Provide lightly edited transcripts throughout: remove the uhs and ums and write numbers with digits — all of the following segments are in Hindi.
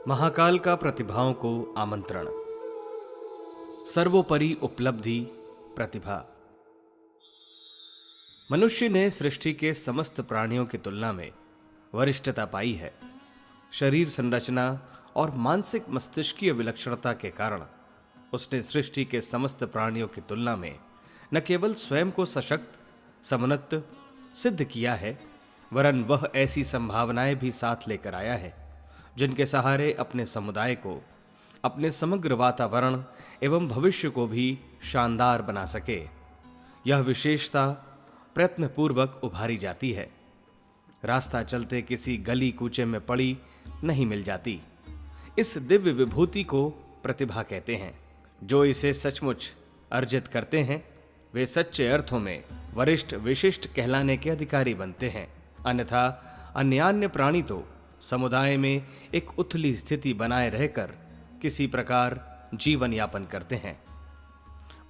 महाकाल का प्रतिभाओं को आमंत्रण। सर्वोपरि उपलब्धि प्रतिभा। मनुष्य ने सृष्टि के समस्त प्राणियों की तुलना में वरिष्ठता पाई है। शरीर संरचना और मानसिक मस्तिष्कीय विलक्षणता के कारण उसने सृष्टि के समस्त प्राणियों की तुलना में न केवल स्वयं को सशक्त समुन्नत सिद्ध किया है, वरन वह ऐसी संभावनाएं भी साथ लेकर आया है जिनके सहारे अपने समुदाय को, अपने समग्र वातावरण एवं भविष्य को भी शानदार बना सके। यह विशेषता प्रयत्नपूर्वक उभारी जाती है। रास्ता चलते किसी गली कूचे में पड़ी नहीं मिल जाती। इस दिव्य विभूति को प्रतिभा कहते हैं। जो इसे सचमुच अर्जित करते हैं वे सच्चे अर्थों में वरिष्ठ विशिष्ट कहलाने के अधिकारी बनते हैं। अन्यथा अन्यान्य प्राणी तो समुदाय में एक उथली स्थिति बनाए रहकर किसी प्रकार जीवन यापन करते हैं।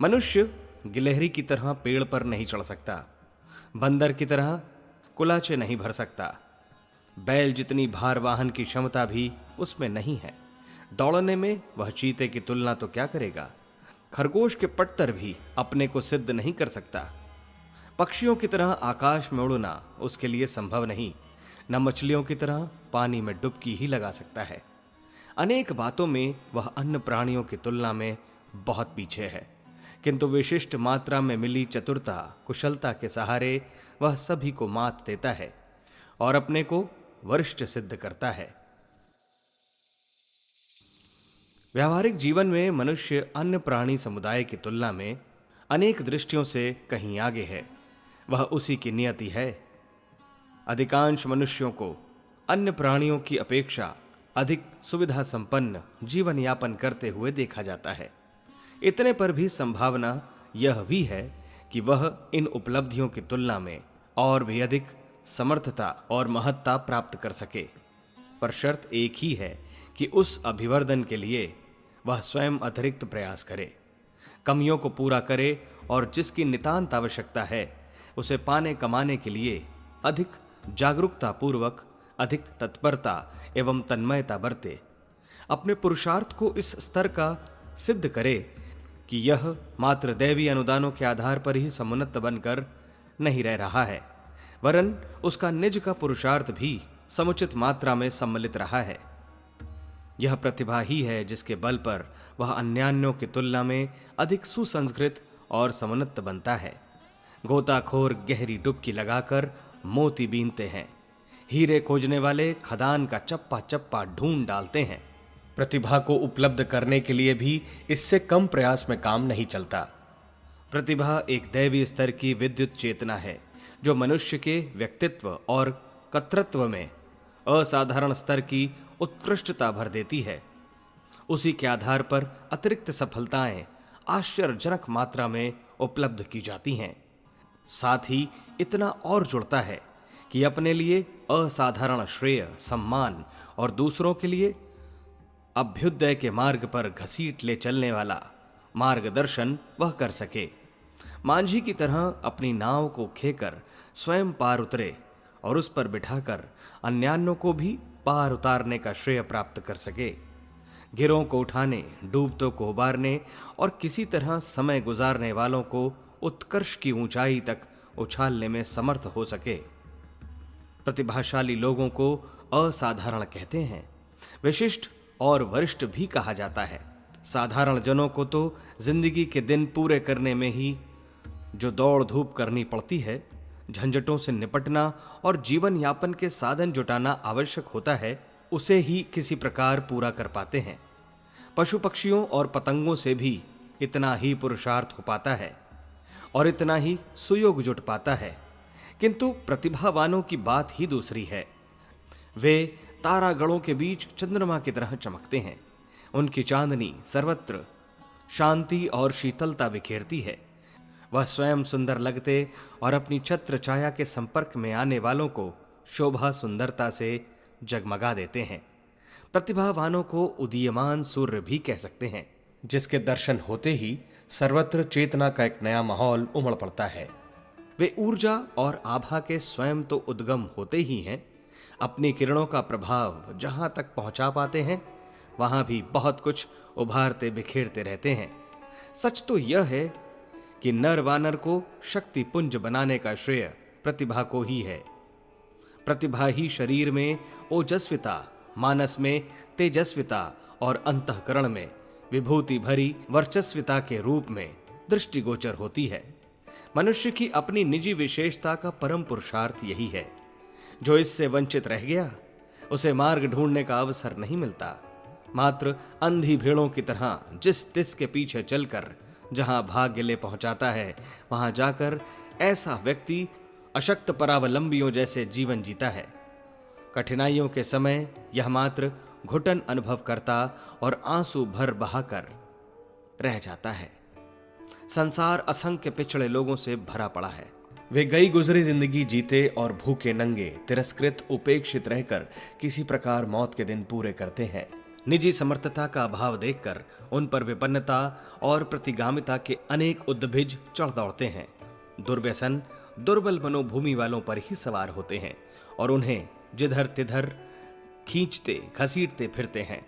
मनुष्य गिलहरी की तरह पेड़ पर नहीं चढ़ सकता, बंदर की तरह कुलाचे नहीं भर सकता, बैल जितनी भार वाहन की क्षमता भी उसमें नहीं है। दौड़ने में वह चीते की तुलना तो क्या करेगा। खरगोश के पट्टर भी अपने को सिद्ध नहीं कर सकता। पक्षियों की तरह आकाश में उड़ना उसके लिए संभव नहीं, न मछलियों की तरह पानी में डुबकी ही लगा सकता है। अनेक बातों में वह अन्य प्राणियों की तुलना में बहुत पीछे है, किंतु विशिष्ट मात्रा में मिली चतुरता कुशलता के सहारे वह सभी को मात देता है और अपने को वरिष्ठ सिद्ध करता है। व्यावहारिक जीवन में मनुष्य अन्य प्राणी समुदाय की तुलना में अनेक दृष्टियों से कहीं आगे है। वह उसी की नियति है। अधिकांश मनुष्यों को अन्य प्राणियों की अपेक्षा अधिक सुविधा संपन्न जीवन यापन करते हुए देखा जाता है। इतने पर भी संभावना यह भी है कि वह इन उपलब्धियों की तुलना में और भी अधिक समर्थता और महत्ता प्राप्त कर सके। पर शर्त एक ही है कि उस अभिवर्धन के लिए वह स्वयं अतिरिक्त प्रयास करे, कमियों को पूरा करे और जिसकी नितांत आवश्यकता है उसे पाने कमाने के लिए अधिक जागरूकता पूर्वक, अधिक तत्परता एवं तन्मयता बरते। अपने पुरुषार्थ को इस स्तर का सिद्ध करे कि यह मात्र दैवी अनुदानों के आधार पर ही समुन्नत बनकर नहीं रह रहा है, वरन उसका निज का पुरुषार्थ भी समुचित मात्रा में सम्मिलित रहा है। यह प्रतिभा ही है जिसके बल पर वह अन्यान्यों की तुलना में अधिक सुसंस्कृत और समुन्नत बनता है। गोताखोर गहरी डुबकी लगाकर मोती बीनते हैं, हीरे खोजने वाले खदान का चप्पा चप्पा ढूंढ डालते हैं। प्रतिभा को उपलब्ध करने के लिए भी इससे कम प्रयास में काम नहीं चलता। प्रतिभा एक दैवी स्तर की विद्युत चेतना है जो मनुष्य के व्यक्तित्व और कर्तृत्व में असाधारण स्तर की उत्कृष्टता भर देती है। उसी के आधार पर अतिरिक्त सफलताएं आश्चर्यजनक मात्रा में उपलब्ध की जाती हैं। साथ ही इतना और जुड़ता है कि अपने लिए असाधारण श्रेय सम्मान और दूसरों के लिए अभ्युदय के मार्ग पर घसीट ले चलने वाला मार्गदर्शन वह कर सके। मांझी की तरह अपनी नाव को खेकर स्वयं पार उतरे और उस पर बिठाकर अन्यान्यों को भी पार उतारने का श्रेय प्राप्त कर सके। गिरों को उठाने, डूबतों को उबारने और किसी तरह समय गुजारने वालों को उत्कर्ष की ऊंचाई तक उछालने में समर्थ हो सके। प्रतिभाशाली लोगों को असाधारण कहते हैं, विशिष्ट और वरिष्ठ भी कहा जाता है। साधारण जनों को तो जिंदगी के दिन पूरे करने में ही जो दौड़ धूप करनी पड़ती है, झंझटों से निपटना और जीवन यापन के साधन जुटाना आवश्यक होता है, उसे ही किसी प्रकार पूरा कर पाते हैं। पशु पक्षियों और पतंगों से भी इतना ही पुरुषार्थ हो पाता है और इतना ही सुयोग जुट पाता है। किंतु प्रतिभावानों की बात ही दूसरी है। वे तारागणों के बीच चंद्रमा की तरह चमकते हैं। उनकी चांदनी सर्वत्र शांति और शीतलता बिखेरती है। वह स्वयं सुंदर लगते और अपनी छत्र छाया के संपर्क में आने वालों को शोभा सुंदरता से जगमगा देते हैं। प्रतिभावानों को उदीयमान सूर्य भी कह सकते हैं, जिसके दर्शन होते ही सर्वत्र चेतना का एक नया माहौल उमड़ पड़ता है। वे ऊर्जा और आभा के स्वयं तो उद्गम होते ही हैं, अपनी किरणों का प्रभाव जहां तक पहुंचा पाते हैं वहां भी बहुत कुछ उभारते बिखेरते रहते हैं। सच तो यह है कि नर वानर को शक्ति पुंज बनाने का श्रेय प्रतिभा को ही है। प्रतिभा ही शरीर में ओजस्विता, मानस में तेजस्विता और अंतःकरण में विभूति भरी वर्चस्विता के रूप में दृष्टिगोचर होती है। मनुष्य की अपनी निजी विशेषता का परम पुरुषार्थ यही है। जो इससे वंचित रह गया उसे मार्ग ढूंढने का अवसर नहीं मिलता। मात्र अंधी भेड़ों की तरह जिस तिस के पीछे चलकर जहां भाग्य ले पहुंचाता है, वहां जाकर ऐसा व्यक्ति अशक्त परावलंबियों जैसे जीवन जीता है। कठिनाइयों के समय यह मात्र घुटन अनुभव करता और आंसू भर बहाकर रह जाता है। संसार असंख्य पिछड़े लोगों से भरा पड़ा है। वे गई गुजरी जिंदगी जीते और भूखे नंगे तिरस्कृत उपेक्षित रहकर किसी प्रकार मौत के दिन पूरे करते हैं। निजी समर्थता का अभाव देखकर उन पर विपन्नता और प्रतिगामिता के अनेक उद्भिज चढ़ दौड़ते हैं। दुर्व्यसन दुर्बल मनोभूमि वालों पर ही सवार होते हैं और उन्हें जिधर तिधर खींचते घसीटते फिरते हैं।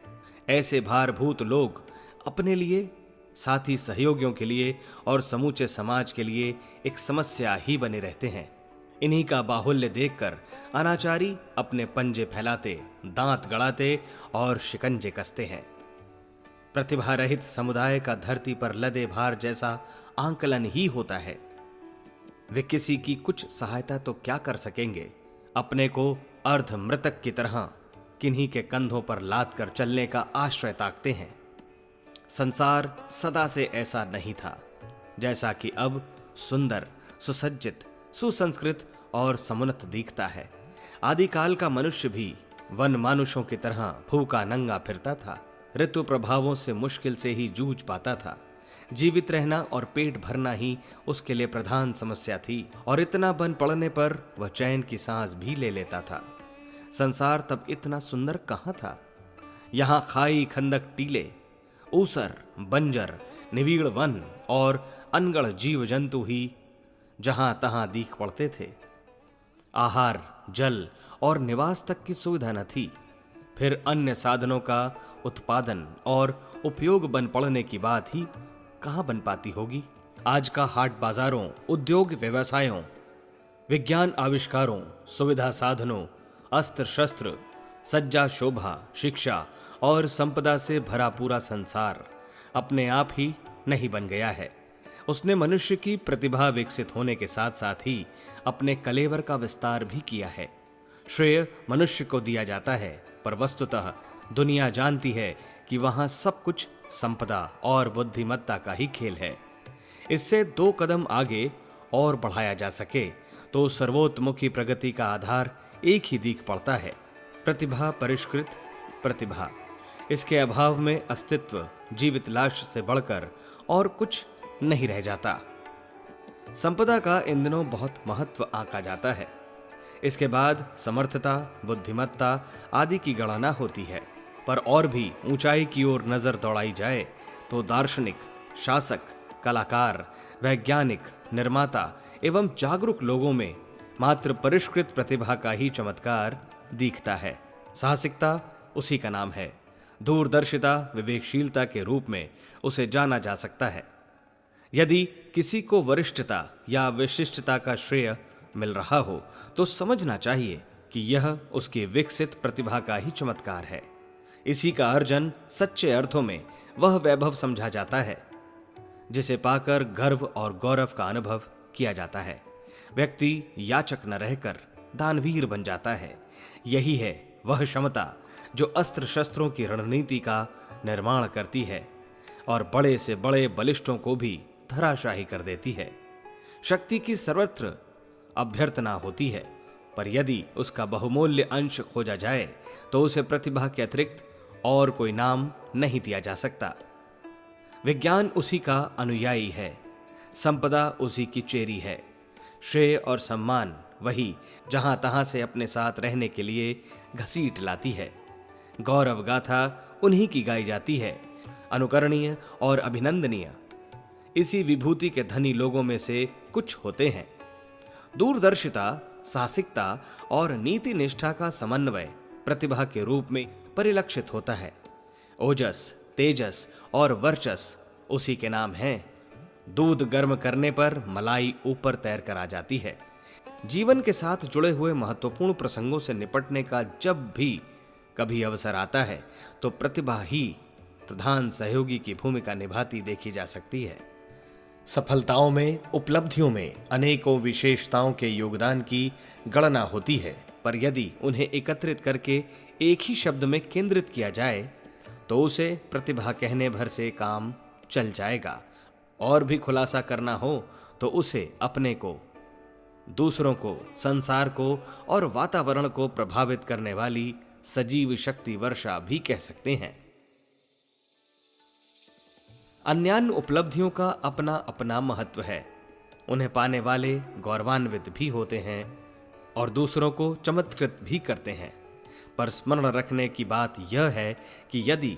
ऐसे भारभूत लोग अपने लिए, साथी सहयोगियों के लिए और समूचे समाज के लिए एक समस्या ही बने रहते हैं। इन्हीं का बाहुल्य देखकर अनाचारी अपने पंजे फैलाते, दांत गड़ाते और शिकंजे कसते हैं। प्रतिभा रहित समुदाय का धरती पर लदे भार जैसा आंकलन ही होता है। वे किसी की कुछ सहायता तो क्या कर सकेंगे, अपने को अर्ध मृतक की तरह किन्हीं के कंधों पर लाद कर चलने का आश्रय ताकते हैं। संसार सदा से ऐसा नहीं था जैसा कि अब सुंदर, सुसज्जित, सुसंस्कृत और समुन्नत दिखता है। आदिकाल का मनुष्य भी वन मानुषों की तरह भूखा नंगा फिरता था। ऋतु प्रभावों से मुश्किल से ही जूझ पाता था। जीवित रहना और पेट भरना ही उसके लिए प्रधान समस्या थी और इतना बन पड़ने पर वह चैन की सांस भी ले लेता था। संसार तब इतना सुंदर कहां था। यहां खाई, खंदक, टीले, ऊसर, बंजर, निविड़ वन और अनगढ़ जीव जंतु ही जहां तहां दीख पड़ते थे। आहार, जल और निवास तक की सुविधा न थी। फिर अन्य साधनों का उत्पादन और उपयोग बन पड़ने की बात ही कहां बन पाती होगी। आज का हाट बाजारों, उद्योग व्यवसायों, विज्ञान आविष्कारों, सुविधा साधनों, अस्त्र शस्त्र, सज्जा शोभा, शिक्षा और संपदा से भरा पूरा संसार अपने आप ही नहीं बन गया है। उसने मनुष्य की प्रतिभा विकसित होने के साथ साथ ही अपने कलेवर का विस्तार भी किया है। श्रेय मनुष्य को दिया जाता है, पर वस्तुतः दुनिया जानती है कि वहां सब कुछ संपदा और बुद्धिमत्ता का ही खेल है। इससे 2 कदम आगे और बढ़ाया जा सके तो सर्वोत्मुखी प्रगति का आधार एक ही दिख पड़ता है, प्रतिभा, परिष्कृत प्रतिभा। इसके अभाव में अस्तित्व जीवित लाश से बढ़कर और कुछ नहीं रह जाता। संपदा का इन दिनों बहुत महत्व आंका जाता है। इसके बाद समर्थता, बुद्धिमत्ता आदि की गणना होती है। पर और भी ऊंचाई की ओर नजर दौड़ाई जाए तो दार्शनिक, शासक, कलाकार, वैज्ञानिक, निर्माता एवं जागरूक लोगों में मात्र परिष्कृत प्रतिभा का ही चमत्कार दिखता है। साहसिकता उसी का नाम है। दूरदर्शिता, विवेकशीलता के रूप में उसे जाना जा सकता है। यदि किसी को वरिष्ठता या विशिष्टता का श्रेय मिल रहा हो तो समझना चाहिए कि यह उसकी विकसित प्रतिभा का ही चमत्कार है। इसी का अर्जन सच्चे अर्थों में वह वैभव समझा जाता है जिसे पाकर गर्व और गौरव का अनुभव किया जाता है। व्यक्ति याचक न रहकर दानवीर बन जाता है। यही है वह क्षमता जो अस्त्र शस्त्रों की रणनीति का निर्माण करती है और बड़े से बड़े बलिष्ठों को भी धराशाही कर देती है। शक्ति की सर्वत्र अभ्यर्थना होती है, पर यदि उसका बहुमूल्य अंश खोजा जाए तो उसे प्रतिभा के अतिरिक्त और कोई नाम नहीं दिया जा सकता। विज्ञान उसी का अनुयायी है, संपदा उसी की चेरी है। श्रेय और सम्मान वही जहां तहां से अपने साथ रहने के लिए घसीट लाती है। गौरव गाथा उन्हीं की गाई जाती है, अनुकरणीय और अभिनंदनीय। इसी विभूति के धनी लोगों में से कुछ होते हैं। दूरदर्शिता, साहसिकता और नीति निष्ठा का समन्वय प्रतिभा के रूप में परिलक्षित होता है। ओजस, तेजस और वर्चस उसी के नाम हैं। दूध गर्म करने पर मलाई ऊपर तैर कर आ जाती है। जीवन के साथ जुड़े हुए महत्वपूर्ण प्रसंगों से निपटने का जब भी कभी अवसर आता है तो प्रतिभा ही प्रधान सहयोगी की भूमिका निभाती देखी जा सकती है। सफलताओं में, उपलब्धियों में अनेकों विशेषताओं के योगदान की गणना होती है, पर यदि उन्हें एकत्रित करके एक ही शब्द में केंद्रित किया जाए तो उसे प्रतिभा कहने भर से काम चल जाएगा। और भी खुलासा करना हो तो उसे अपने को, दूसरों को, संसार को और वातावरण को प्रभावित करने वाली सजीव शक्ति वर्षा भी कह सकते हैं। अन्यान्य उपलब्धियों का अपना अपना महत्व है। उन्हें पाने वाले गौरवान्वित भी होते हैं और दूसरों को चमत्कृत भी करते हैं। पर स्मरण रखने की बात यह है कि यदि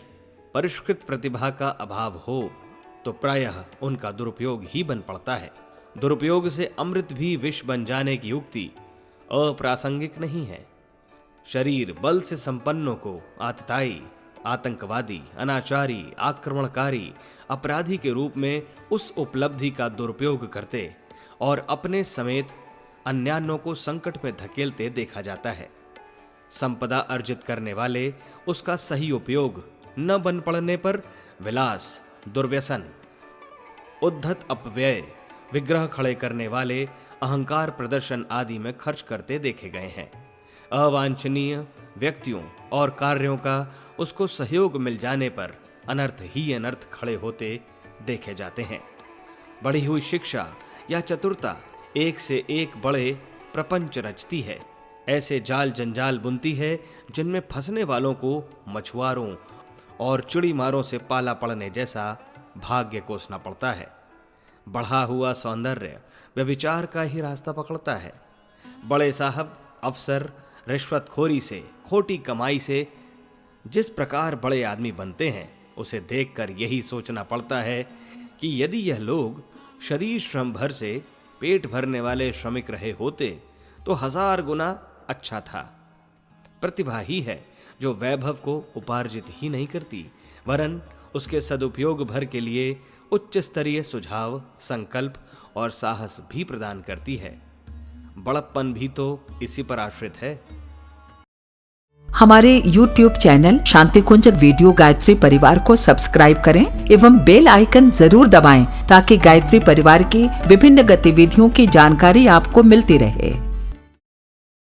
परिष्कृत प्रतिभा का अभाव हो तो प्रायः उनका दुरुपयोग ही बन पड़ता है। दुरुपयोग से अमृत भी विष बन जाने की उक्ति अप्रासंगिक नहीं है। शरीर बल से संपन्नों को आतताई, आतंकवादी, अनाचारी, आक्रमणकारी, अपराधी के रूप में उस उपलब्धि का दुरुपयोग करते और अपने समेत अन्यान्यों को संकट में धकेलते देखा जाता है। संपदा अर्जित करने वाले उसका सही उपयोग न बन पड़ने पर विलास, दुर्व्यसन, उद्धत अपव्यय, विग्रह खड़े करने वाले अहंकार प्रदर्शन आदि में खर्च करते देखे गए हैं। अवांछनीय व्यक्तियों और कार्यों का उसको सहयोग मिल जाने पर अनर्थ ही अनर्थ खड़े होते देखे जाते हैं। बढ़ी हुई शिक्षा या चतुरता एक से एक बड़े प्रपंच रचती है, ऐसे जाल जंजाल बुनती है जिनमें फंसने वालों को मछुआरों और चिड़ीमारों से पाला पड़ने जैसा भाग्य कोसना पड़ता है। बढ़ा हुआ सौंदर्य व्यभिचार का ही रास्ता पकड़ता है। बड़े साहब, अफसर रिश्वतखोरी से, खोटी कमाई से जिस प्रकार बड़े आदमी बनते हैं, उसे देखकर यही सोचना पड़ता है कि यदि यह लोग शरीर श्रम भर से पेट भरने वाले श्रमिक रहे होते तो 1000 गुना अच्छा था। प्रतिभा ही है जो वैभव को उपार्जित ही नहीं करती, वरन उसके सदुपयोग भर के लिए उच्च स्तरीय सुझाव, संकल्प और साहस भी प्रदान करती है। बड़प्पन भी तो इसी पर आश्रित है। हमारे YouTube चैनल शांति कुंज वीडियो गायत्री परिवार को सब्सक्राइब करें एवं बेल आइकन जरूर दबाएं ताकि गायत्री परिवार की विभिन्न गतिविधियों की जानकारी आपको मिलती रहे।